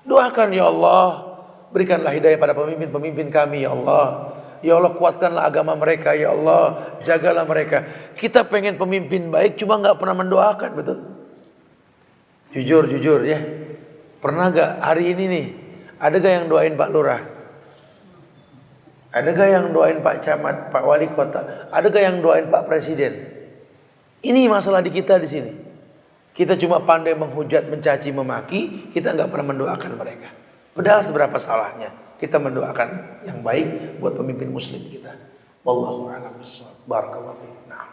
Doakan ya Allah, berikanlah hidayah pada pemimpin-pemimpin kami ya Allah. Ya Allah kuatkanlah agama mereka. Ya Allah jagalah mereka. Kita pengen pemimpin baik cuma nggak pernah mendoakan, betul? Jujur ya. Pernah gak hari ini nih, ada gak yang doain Pak Lurah? Ada gak yang doain Pak Camat, Pak Wali Kota? Ada gak yang doain Pak Presiden? Ini masalah di kita di sini. Kita cuma pandai menghujat, mencaci, memaki. Kita nggak pernah mendoakan mereka. Padahal seberapa salahnya kita mendoakan yang baik buat pemimpin Muslim kita. Wallahu a'lam bishawab. Barakallahu fiik. Nah.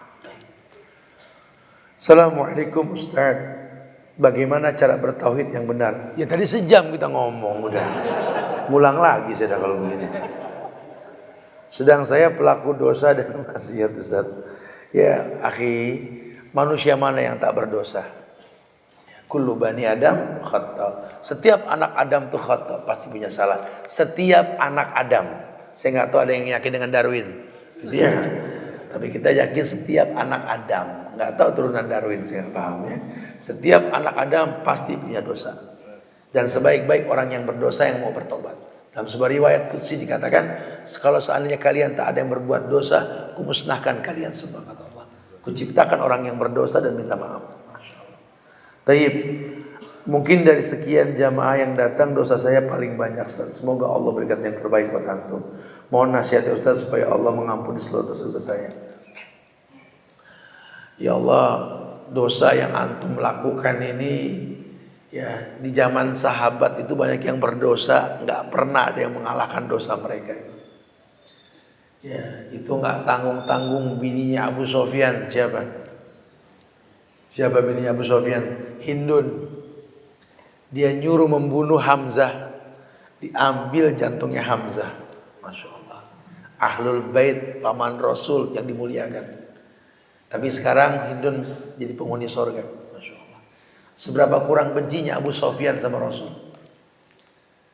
Assalamualaikum Ustaz. Bagaimana cara bertauhid yang benar? Ya tadi sejam kita ngomong udah. Ngulang lagi saya kalau begini. Sedang saya pelaku dosa dan maksiat Ustaz. Ya, akhi, manusia mana yang tak berdosa? Kullu bani Adam khata. Setiap anak Adam tuh khata, pasti punya salah. Setiap anak Adam. Saya nggak tahu ada yang yakin dengan Darwin. Gitu ya. Tapi kita yakin setiap anak Adam, nggak tahu turunan Darwin, saya nggak paham ya. Setiap anak Adam pasti punya dosa. Dan sebaik-baik orang yang berdosa yang mau bertobat. Dalam sebuah riwayat qudsi dikatakan, kalau seandainya kalian tak ada yang berbuat dosa, kumusnahkan kalian semua, kata Allah. Kuciptakan orang yang berdosa dan minta maaf. Masya Allah. Taib, mungkin dari sekian jamaah yang datang dosa saya paling banyak Ustaz. Semoga Allah berikan yang terbaik buat antum. Mohon nasihat Ustaz supaya Allah mengampuni seluruh dosa saya. Ya Allah, dosa yang antum lakukan ini ya di zaman sahabat itu banyak yang berdosa, nggak pernah ada yang mengalahkan dosa mereka. Ya, itu nggak tanggung-tanggung bininya Abu Sofyan. Siapa? Siapa bininya Abu Sofyan? Hindun. Dia nyuruh membunuh Hamzah, diambil jantungnya Hamzah. Masya Allah. Ahlul Bait, paman Rasul yang dimuliakan. Tapi sekarang Hindun jadi penghuni sorga. Masya Allah. Seberapa kurang bencinya Abu Sofyan sama Rasul.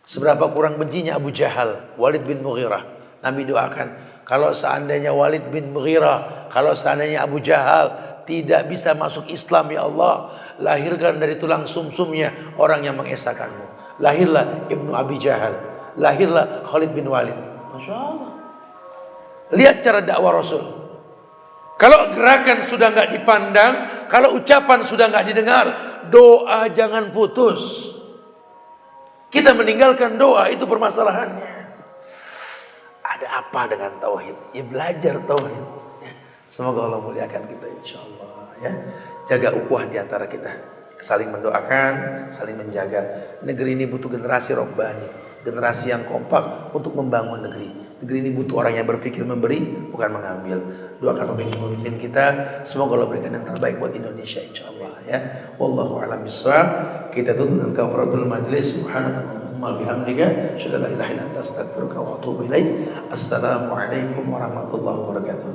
Seberapa kurang bencinya Abu Jahal, Walid bin Mughirah. Nabi doakan, kalau seandainya Walid bin Mughirah, kalau seandainya Abu Jahal tidak bisa masuk Islam, ya Allah, lahirkan dari tulang sumsumnya orang yang mengesahkanmu. Lahirlah Ibnu Abi Jahal, lahirlah Khalid bin Walid. Masya Allah. Lihat cara dakwah Rasul. Kalau gerakan sudah nggak dipandang, kalau ucapan sudah nggak didengar, doa jangan putus. Kita meninggalkan doa, itu permasalahannya. Ada apa dengan tauhid? Ya belajar tauhid. Ya. Semoga Allah muliakan kita insya Allah. Ya. Jaga ukhuwah di antara kita. Saling mendoakan, saling menjaga. Negeri ini butuh generasi robbani, generasi yang kompak untuk membangun negeri. Negeri ini butuh orang yang berpikir memberi, bukan mengambil. Doakan pemimpin kita, semoga Allah berikan yang terbaik buat Indonesia insyaallah ya. Wallahu a'lam bishawab. Kita tutup dengan kafaratul majlis. Subhanakallahumma bihamdika, asyhadu an la ilaha illa anta, astaghfiruka wa atubu ilaik. Assalamualaikum warahmatullahi wabarakatuh.